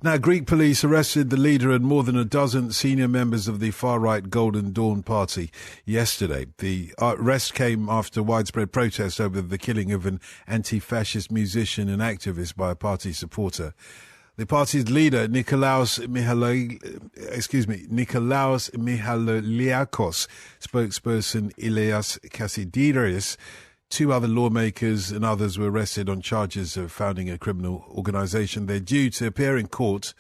Now, Greek police arrested the leader and more than a dozen senior members of the far-right Golden Dawn party yesterday. The arrest came after widespread protests over the killing of an anti-fascist musician and activist by a party supporter. The party's leader, Nikolaos Mihaloliakos, spokesperson Ilias Kassidiris, two other lawmakers and others were arrested on charges of founding a criminal organisation. They're due to appear in court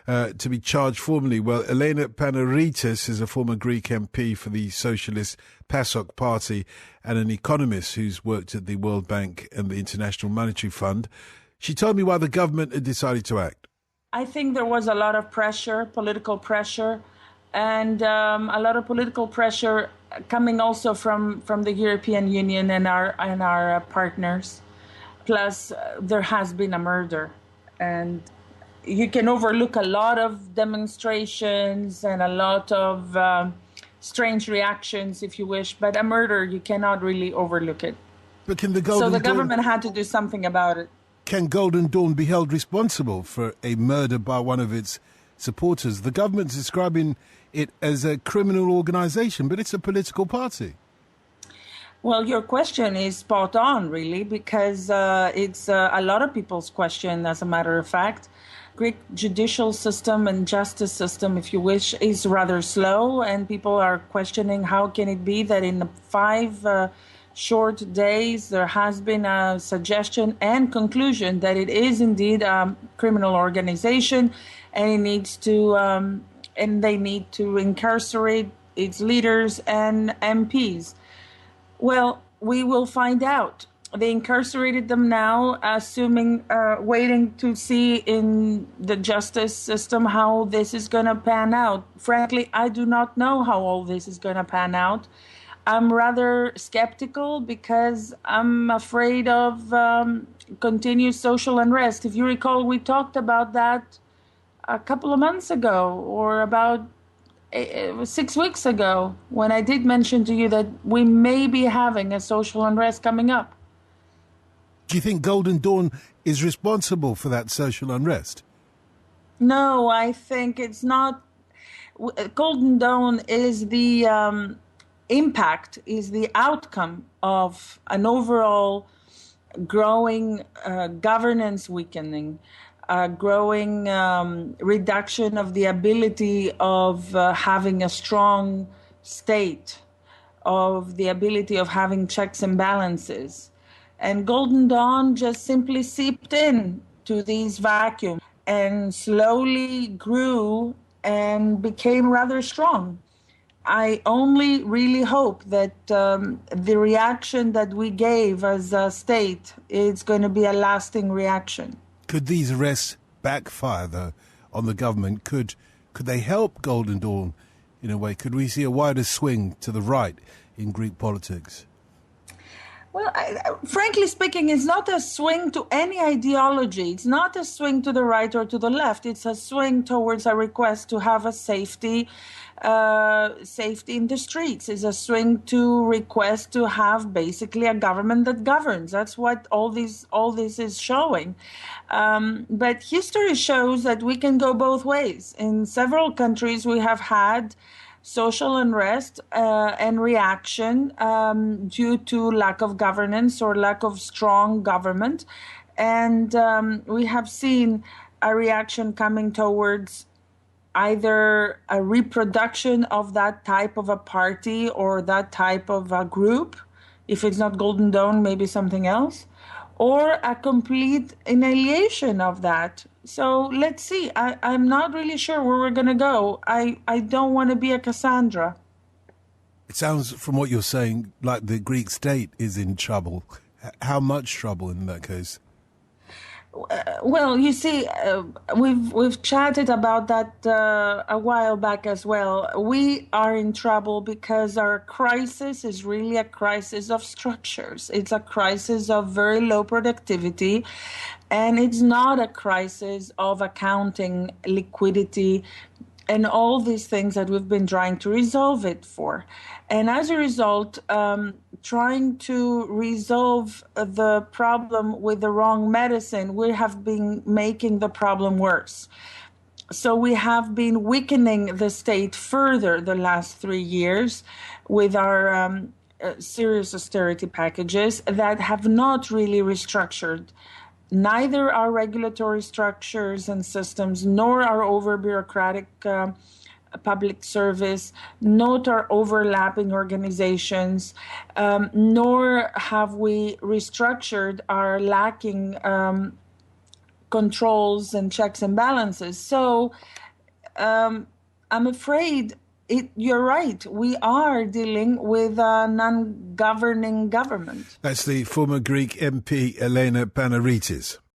to be charged formally. Well, Elena Panaritis is a former Greek MP for the Socialist PASOK party and an economist who's worked at the World Bank and the International Monetary Fund. She told me why the government had decided to act. I think there was a lot of pressure, political pressure, and a lot of political pressure coming also from the European Union and our partners. Plus, there has been a murder, and you can overlook a lot of demonstrations and a lot of strange reactions, if you wish, but a murder, you cannot really overlook it. But can the government had to do something about it. Can Golden Dawn be held responsible for a murder by one of its supporters? The government's describing it as a criminal organisation, but it's a political party. Well, your question is spot on, really, because it's a lot of people's question, as a matter of fact. Greek judicial system and justice system, if you wish, is rather slow, and people are questioning how can it be that in 5 short days there has been a suggestion and conclusion that it is indeed a criminal organization, and it needs to and they need to incarcerate its leaders and MPs. Well, we will find out. They incarcerated them now, waiting to see in the justice system how this is going to pan out. Frankly, I do not know how all this is going to pan out. I'm rather skeptical because I'm afraid of continued social unrest. If you recall, we talked about that a couple of months ago, or about 6 weeks ago, when I did mention to you that we may be having a social unrest coming up. Do you think Golden Dawn is responsible for that social unrest? No, I think it's not. Golden Dawn is the impact, is the outcome of an overall growing governance weakening, growing reduction of the ability of having a strong state, of the ability of having checks and balances. And Golden Dawn just simply seeped in to these vacuums and slowly grew and became rather strong. I only really hope that the reaction that we gave as a state is going to be a lasting reaction. Could these arrests backfire, though, on the government? Could they help Golden Dawn in a way? Could we see a wider swing to the right in Greek politics? Well, frankly speaking, it's not a swing to any ideology. It's not a swing to the right or to the left. It's a swing towards a request to have a safety in the streets. It's a swing to request to have basically a government that governs. That's what all this is showing. But history shows that we can go both ways. In several countries, we have had social unrest and reaction due to lack of governance or lack of strong government. And we have seen a reaction coming towards either a reproduction of that type of a party or that type of a group. If it's not Golden Dawn, maybe something else, or a complete annihilation of that. So let's see. I'm not really sure where we're going to go. I don't want to be a Cassandra. It sounds, from what you're saying, like the Greek state is in trouble. How much trouble in that case? Well, you see, we've chatted about that a while back as well. We are in trouble because our crisis is really a crisis of structures. It's a crisis of very low productivity, and it's not a crisis of accounting, liquidity, and all these things that we've been trying to resolve it for. And as a result, trying to resolve the problem with the wrong medicine, we have been making the problem worse. So we have been weakening the state further the last 3 years with our serious austerity packages that have not really restructured neither our regulatory structures and systems, nor our over-bureaucratic public service, nor our overlapping organizations, nor have we restructured our lacking controls and checks and balances. So I'm afraid you're right. We are dealing with a non-governing government. That's the former Greek MP Elena Panaritis.